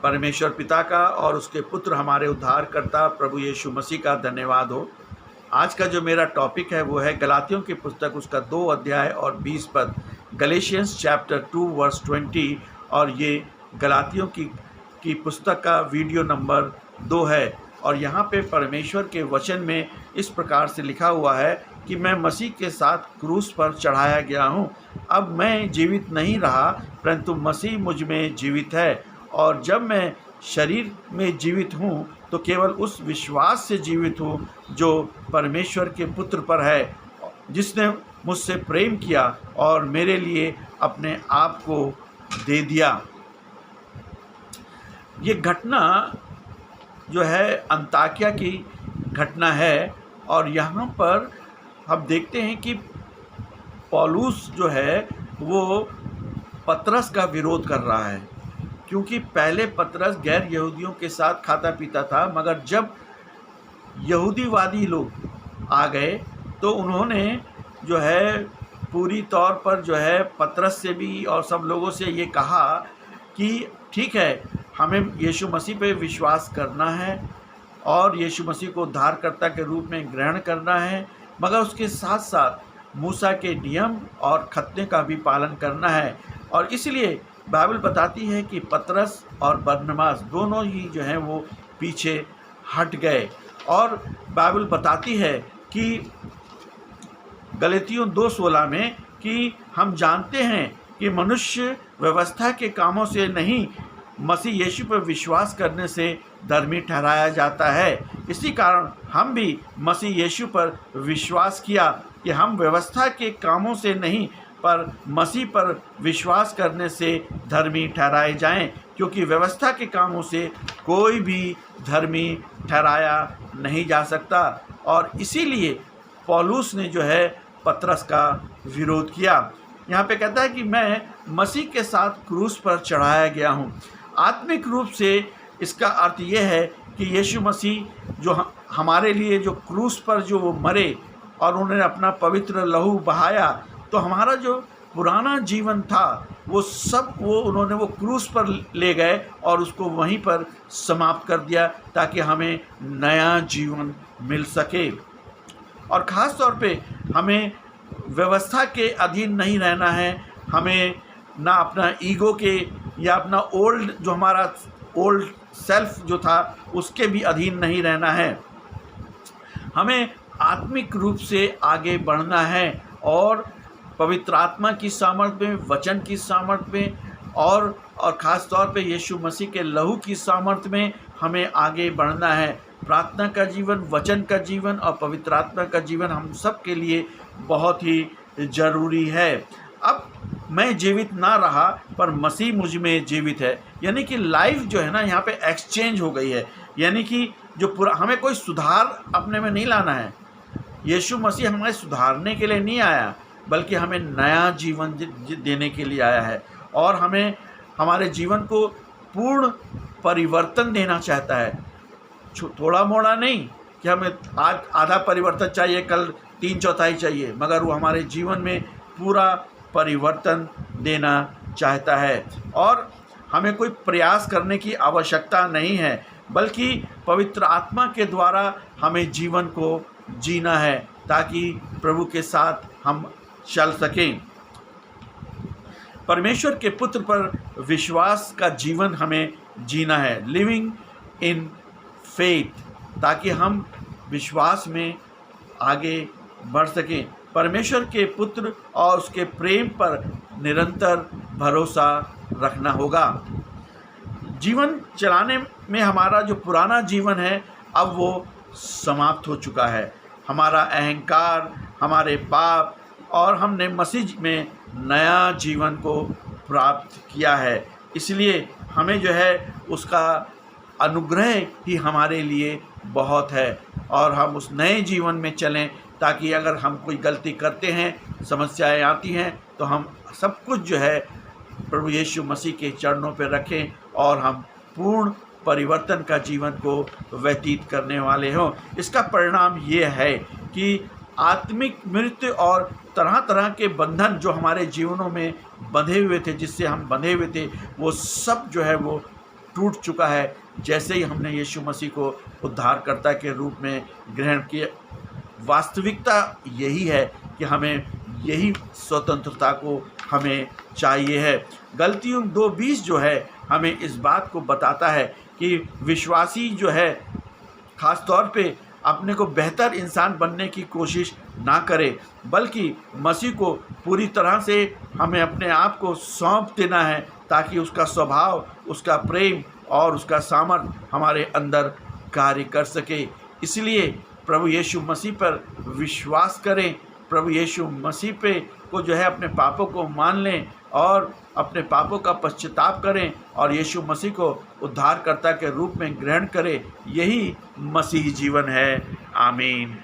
परमेश्वर पिता का और उसके पुत्र हमारे उद्धारकर्ता प्रभु यीशु मसीह का धन्यवाद हो। आज का जो मेरा टॉपिक है वो है गलातियों की पुस्तक, उसका 2 अध्याय और 20 पद, गलेशियंस चैप्टर 2 वर्स 20। और ये गलातियों की पुस्तक का वीडियो नंबर 2 है। और यहाँ पे परमेश्वर के वचन में इस प्रकार से लिखा हुआ है कि मैं मसीह के साथ क्रूस पर चढ़ाया गया हूँ। अब मैं जीवित नहीं रहा, परंतु मसीह मुझ में जीवित है। और जब मैं शरीर में जीवित हूँ तो केवल उस विश्वास से जीवित हूँ जो परमेश्वर के पुत्र पर है, जिसने मुझसे प्रेम किया और मेरे लिए अपने आप को दे दिया। ये घटना जो है अंताकिया की घटना है। और यहाँ पर हम देखते हैं कि पौलुस जो है वो पतरस का विरोध कर रहा है, क्योंकि पहले पतरस गैर यहूदियों के साथ खाता पीता था, मगर जब यहूदीवादी लोग आ गए तो उन्होंने जो है पूरी तौर पर जो है पतरस से भी और सब लोगों से ये कहा कि ठीक है, हमें यीशु मसीह पे विश्वास करना है और यीशु मसीह को उद्धारकर्ता के रूप में ग्रहण करना है, मगर उसके साथ साथ मूसा के नियम और खतने का भी पालन करना है। और इसलिए बाइबल बताती है कि पतरस और बरनबास दोनों ही जो हैं वो पीछे हट गए। और बाइबल बताती है कि गलातियों 2:16 में कि हम जानते हैं कि मनुष्य व्यवस्था के कामों से नहीं, मसीह यीशु पर विश्वास करने से धर्मी ठहराया जाता है। इसी कारण हम भी मसीह यीशु पर विश्वास किया कि हम व्यवस्था के कामों से नहीं पर मसीह पर विश्वास करने से धर्मी ठहराए जाएं, क्योंकि व्यवस्था के कामों से कोई भी धर्मी ठहराया नहीं जा सकता। और इसीलिए पौलुस ने जो है पतरस का विरोध किया। यहाँ पे कहता है कि मैं मसीह के साथ क्रूस पर चढ़ाया गया हूँ। आत्मिक रूप से इसका अर्थ यह है कि यीशु मसीह जो हमारे लिए जो क्रूस पर जो वो मरे और उन्होंने अपना पवित्र लहू बहाया, तो हमारा जो पुराना जीवन था वो सब उन्होंने वो क्रूस पर ले गए और उसको वहीं पर समाप्त कर दिया, ताकि हमें नया जीवन मिल सके। और ख़ास तौर पे हमें व्यवस्था के अधीन नहीं रहना है। हमें ना अपना ईगो के या अपना जो हमारा ओल्ड सेल्फ जो था उसके भी अधीन नहीं रहना है। हमें आत्मिक रूप से आगे बढ़ना है और पवित्र आत्मा की सामर्थ्य में, वचन की सामर्थ्य में और ख़ास तौर पे यीशु मसीह के लहू की सामर्थ्य में हमें आगे बढ़ना है। प्रार्थना का जीवन, वचन का जीवन और पवित्र आत्मा का जीवन हम सब के लिए बहुत ही ज़रूरी है। अब मैं जीवित ना रहा पर मसीह मुझ में जीवित है, यानी कि लाइफ जो है ना यहाँ पे एक्सचेंज हो गई है। यानी कि जो हमें कोई सुधार अपने में नहीं लाना है। यीशु मसीह हमें सुधारने के लिए नहीं आया, बल्कि हमें नया जीवन देने के लिए आया है और हमें हमारे जीवन को पूर्ण परिवर्तन देना चाहता है। थोड़ा मोड़ा नहीं कि हमें आज आधा परिवर्तन चाहिए, कल 3/4 चाहिए, मगर वो हमारे जीवन में पूरा परिवर्तन देना चाहता है। और हमें कोई प्रयास करने की आवश्यकता नहीं है, बल्कि पवित्र आत्मा के द्वारा हमें जीवन को जीना है, ताकि प्रभु के साथ हम चल सकें। परमेश्वर के पुत्र पर विश्वास का जीवन हमें जीना है, लिविंग इन फेथ, ताकि हम विश्वास में आगे बढ़ सकें। परमेश्वर के पुत्र और उसके प्रेम पर निरंतर भरोसा रखना होगा। जीवन चलाने में हमारा जो पुराना जीवन है अब वो समाप्त हो चुका है। हमारा अहंकार, हमारे पाप, और हमने मसीह में नया जीवन को प्राप्त किया है। इसलिए हमें जो है उसका अनुग्रह ही हमारे लिए बहुत है और हम उस नए जीवन में चलें, ताकि अगर हम कोई गलती करते हैं, समस्याएं आती हैं, तो हम सब कुछ जो है प्रभु यीशु मसीह के चरणों पर रखें और हम पूर्ण परिवर्तन का जीवन को व्यतीत करने वाले हों। इसका परिणाम ये है कि आत्मिक मृत्यु और तरह तरह के बंधन जो हमारे जीवनों में बंधे हुए थे, जिससे हम बंधे हुए थे, वो सब जो है वो टूट चुका है। जैसे ही हमने यीशु मसीह को उद्धारकर्ता के रूप में ग्रहण किया, वास्तविकता यही है कि हमें यही स्वतंत्रता को हमें चाहिए है। गलतियों 2:20 जो है हमें इस बात को बताता है कि विश्वासी जो है ख़ास तौर पे अपने को बेहतर इंसान बनने की कोशिश ना करे, बल्कि मसीह को पूरी तरह से हमें अपने आप को सौंप देना है, ताकि उसका स्वभाव, उसका प्रेम और उसका सामर्थ्य हमारे अंदर कार्य कर सके। इसलिए प्रभु यीशु मसीह पर विश्वास करें, प्रभु यीशु मसीह पे को जो है अपने पापों को मान लें और अपने पापों का पश्चाताप करें और यीशु मसीह को उद्धारकर्ता के रूप में ग्रहण करें। यही मसीही जीवन है। आमीन।